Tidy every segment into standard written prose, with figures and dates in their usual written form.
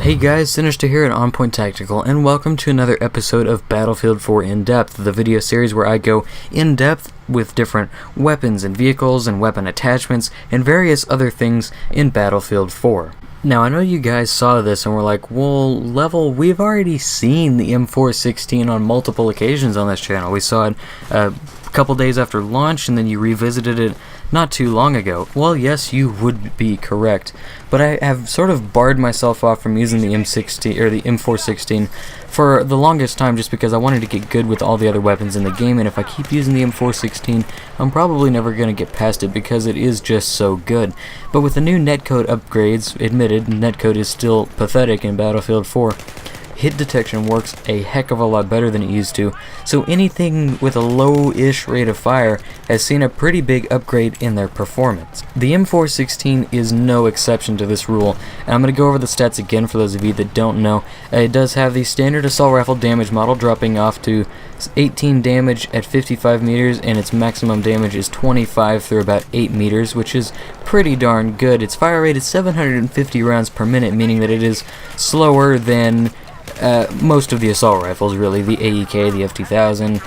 Hey guys, Synister here at OnPointTactical, and welcome to another episode of Battlefield 4 In-Depth, the video series where I go in-depth with different weapons and vehicles and weapon attachments and various other things in Battlefield 4. Now, I know you guys saw this and were like, well, Level, we've already seen the M416 on multiple occasions on this channel. We saw it a couple days after launch, and then you revisited it not too long ago. Well, yes, you would be correct, but I have sort of barred myself off from using the M16 or the M416 for the longest time just because I wanted to get good with all the other weapons in the game, and if I keep using the M416, I'm probably never going to get past it because it is just so good. But with the new netcode upgrades, admitted, netcode is still pathetic in Battlefield 4. Hit detection works a heck of a lot better than it used to, so anything with a low-ish rate of fire has seen a pretty big upgrade in their performance. The M416 is no exception to this rule, and I'm going to go over the stats again for those of you that don't know. It does have the standard assault rifle damage model dropping off to 18 damage at 55 meters, and its maximum damage is 25 through about 8 meters, which is pretty darn good. Its fire rate is 750 rounds per minute, meaning that it is slower than most of the assault rifles, really, the AEK, the F2000,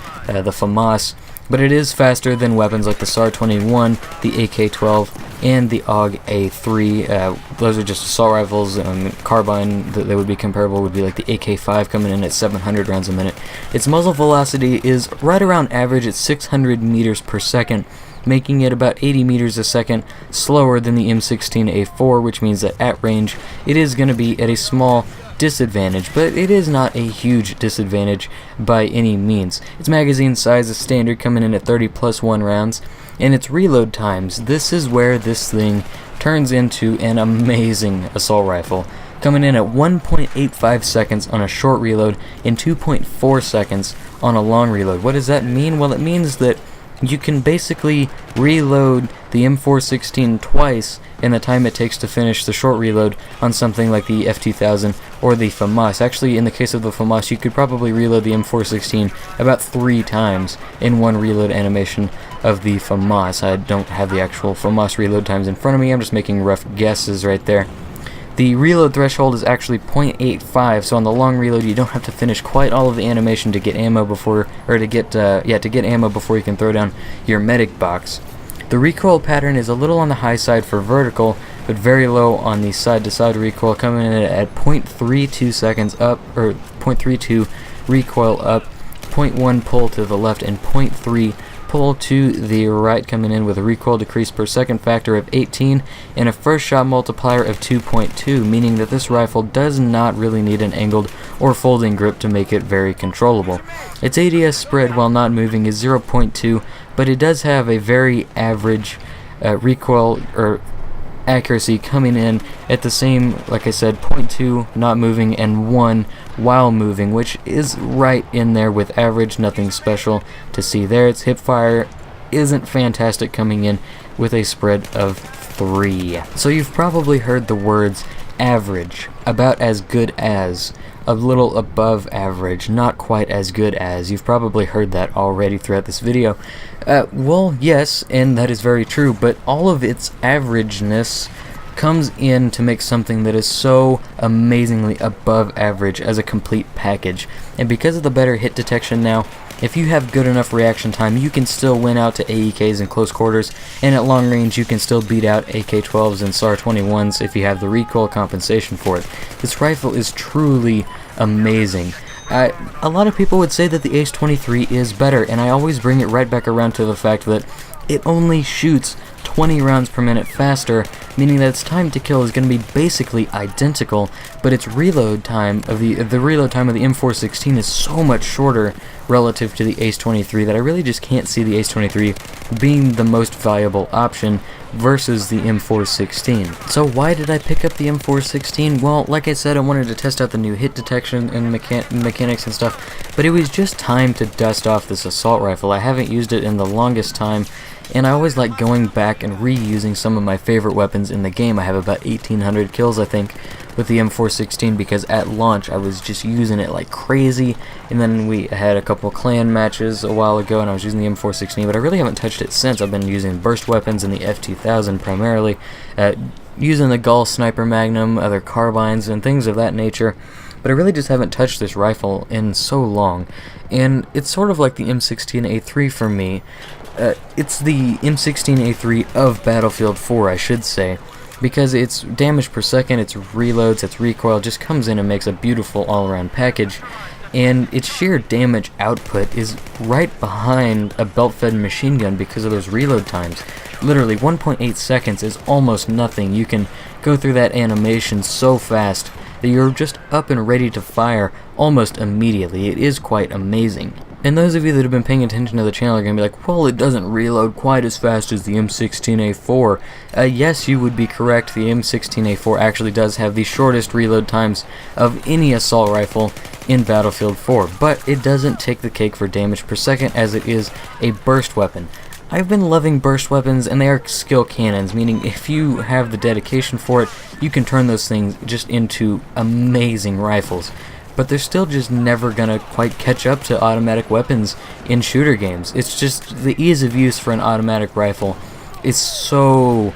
the FAMAS, but it is faster than weapons like the SAR-21, the AK-12, and the AUG-A3. Those are just assault rifles. Carbine that would be comparable would be like the AK-5 coming in at 700 rounds a minute. Its muzzle velocity is right around average at 600 meters per second, making it about 80 meters a second slower than the M16A4, which means that at range it is going to be at a small disadvantage, but it is not a huge disadvantage by any means. Its magazine size is standard, coming in at 30+1 rounds, and its reload times, this is where this thing turns into an amazing assault rifle, coming in at 1.85 seconds on a short reload and 2.4 seconds on a long reload. What does that mean? Well, it means that you can basically reload the M416 twice in the time it takes to finish the short reload on something like the F2000 or the FAMAS. Actually, in the case of the FAMAS, you could probably reload the M416 about 3 times in one reload animation of the FAMAS. I don't have the actual FAMAS reload times in front of me, I'm just making rough guesses right there. The reload threshold is actually 0.85, so on the long reload you don't have to finish quite all of the animation to get ammo before, or to get ammo before you can throw down your medic box. The recoil pattern is a little on the high side for vertical, but very low on the side-to-side recoil, coming in at 0.32 seconds up, or 0.32 recoil up, 0.1 pull to the left, and 0.3 pull to the right, coming in with a recoil decrease per second factor of 18 and a first shot multiplier of 2.2, meaning that this rifle does not really need an angled or folding grip to make it very controllable. Its ADS spread while not moving is 0.2, but it does have a very average recoil or accuracy, coming in at the same, like I said, 0.2 not moving and 1 while moving, which is right in there with average, nothing special to see there. Its hip fire isn't fantastic, coming in with a spread of 3. So you've probably heard the words average, about as good as, a little above average, not quite as good as. You've probably heard that already throughout this video. Well, yes, and that is very true, but all of its averageness comes in to make something that is so amazingly above average as a complete package. And because of the better hit detection now, if you have good enough reaction time, you can still win out to AEKs in close quarters, and at long range you can still beat out AK-12s and SAR-21s if you have the recoil compensation for it. This rifle is truly amazing. A lot of people would say that the Ace-23 is better, and I always bring it right back around to the fact that it only shoots 20 rounds per minute faster, meaning that its time to kill is going to be basically identical, but its reload time of the reload time of the M416 is so much shorter relative to the Ace-23 that I really just can't see the Ace-23 being the most viable option versus the M416. So why did I pick up the M416? Well, like I said, I wanted to test out the new hit detection and mechanics and stuff, but it was just time to dust off this assault rifle. I haven't used it in the longest time, and I always like going back and reusing some of my favorite weapons in the game. I have about 1,800 kills, I think, with the M416 because at launch I was just using it like crazy, and then we had a couple clan matches a while ago and I was using the M416, but I really haven't touched it since. I've been using burst weapons and the F2000 primarily. using the Gauss Sniper Magnum, other carbines, and things of that nature, but I really just haven't touched this rifle in so long, and it's sort of like the M16A3 for me. It's the M16A3 of Battlefield 4, I should say, because its damage per second, its reloads, its recoil just comes in and makes a beautiful all-around package, and its sheer damage output is right behind a belt-fed machine gun because of those reload times. Literally 1.8 seconds is almost nothing. You can go through that animation so fast that you're just up and ready to fire almost immediately. It is quite amazing. And those of you that have been paying attention to the channel are going to be like, well, it doesn't reload quite as fast as the M16A4. Yes, you would be correct. The M16A4 actually does have the shortest reload times of any assault rifle in Battlefield 4, but it doesn't take the cake for damage per second as it is a burst weapon. I've been loving burst weapons, and they are skill cannons, meaning if you have the dedication for it, you can turn those things just into amazing rifles. But they're still just never gonna quite catch up to automatic weapons in shooter games. It's just the ease of use for an automatic rifle is so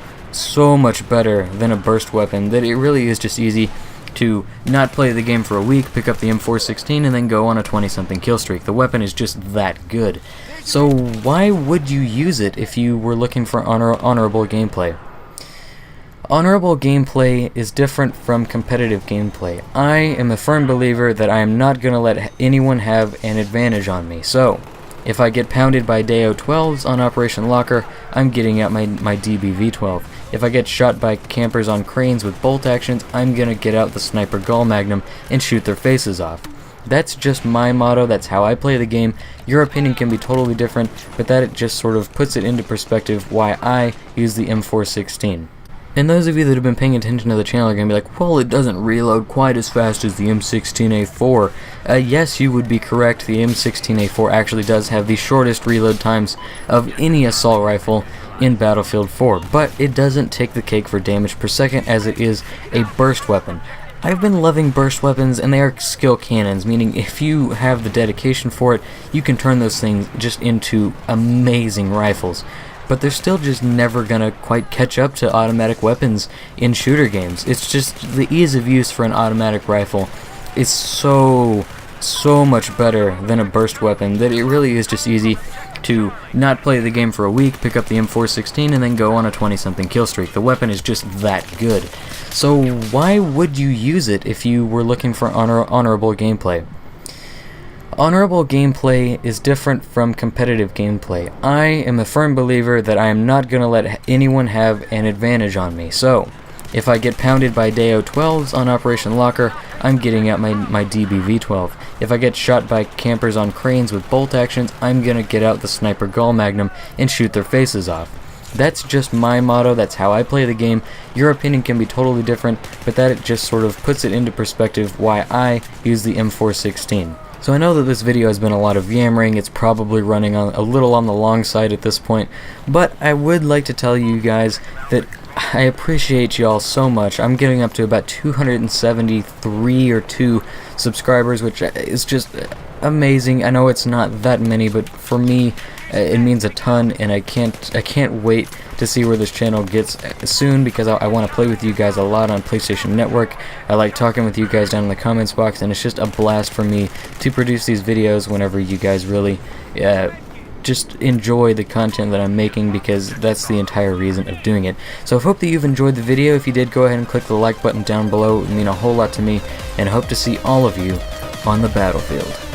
much better than a burst weapon that it really is just easy to not play the game for a week, pick up the M416, and then go on a 20-something kill streak. The weapon is just that good. So why would you use it if you were looking for honorable gameplay? Honorable gameplay is different from competitive gameplay. I am a firm believer that I am not going to let anyone have an advantage on me. So, if I get pounded by Deo 12s on Operation Locker, I'm getting out my DBV-12. If I get shot by campers on cranes with bolt actions, I'm going to get out the Sniper Gall Magnum and shoot their faces off. That's just my motto, that's how I play the game. Your opinion can be totally different, but that just sort of puts it into perspective why I use the M416. And those of you that have been paying attention to the channel are going to be like, well, it doesn't reload quite as fast as the M16A4. Yes, you would be correct. The M16A4 actually does have the shortest reload times of any assault rifle in Battlefield 4, but it doesn't take the cake for damage per second as it is a burst weapon. I've been loving burst weapons, and they are skill cannons, meaning if you have the dedication for it, you can turn those things just into amazing rifles. But they're still just never gonna quite catch up to automatic weapons in shooter games. It's just the ease of use for an automatic rifle is so much better than a burst weapon that it really is just easy to not play the game for a week, pick up the M416, and then go on a 20-something kill streak. The weapon is just that good. So why would you use it if you were looking for honorable gameplay? Honorable gameplay is different from competitive gameplay. I am a firm believer that I am not going to let anyone have an advantage on me. So, if I get pounded by Deo 12s on Operation Locker, I'm getting out my DBV-12. If I get shot by campers on cranes with bolt actions, I'm going to get out the Sniper Gall Magnum and shoot their faces off. That's just my motto, that's how I play the game. Your opinion can be totally different, but that just sort of puts it into perspective why I use the M416. So I know that this video has been a lot of yammering, it's probably running a little on the long side at this point, but I would like to tell you guys that I appreciate y'all so much. I'm getting up to about 273 or 2 subscribers, which is just amazing. I know it's not that many, but for me, it means a ton, and I can't wait to see where this channel gets soon, because I want to play with you guys a lot on PlayStation Network. I like talking with you guys down in the comments box, and it's just a blast for me to produce these videos whenever you guys really just enjoy the content that I'm making, because that's the entire reason of doing it. So I hope that you've enjoyed the video. If you did, go ahead and click the like button down below. It would mean a whole lot to me, and I hope to see all of you on the battlefield.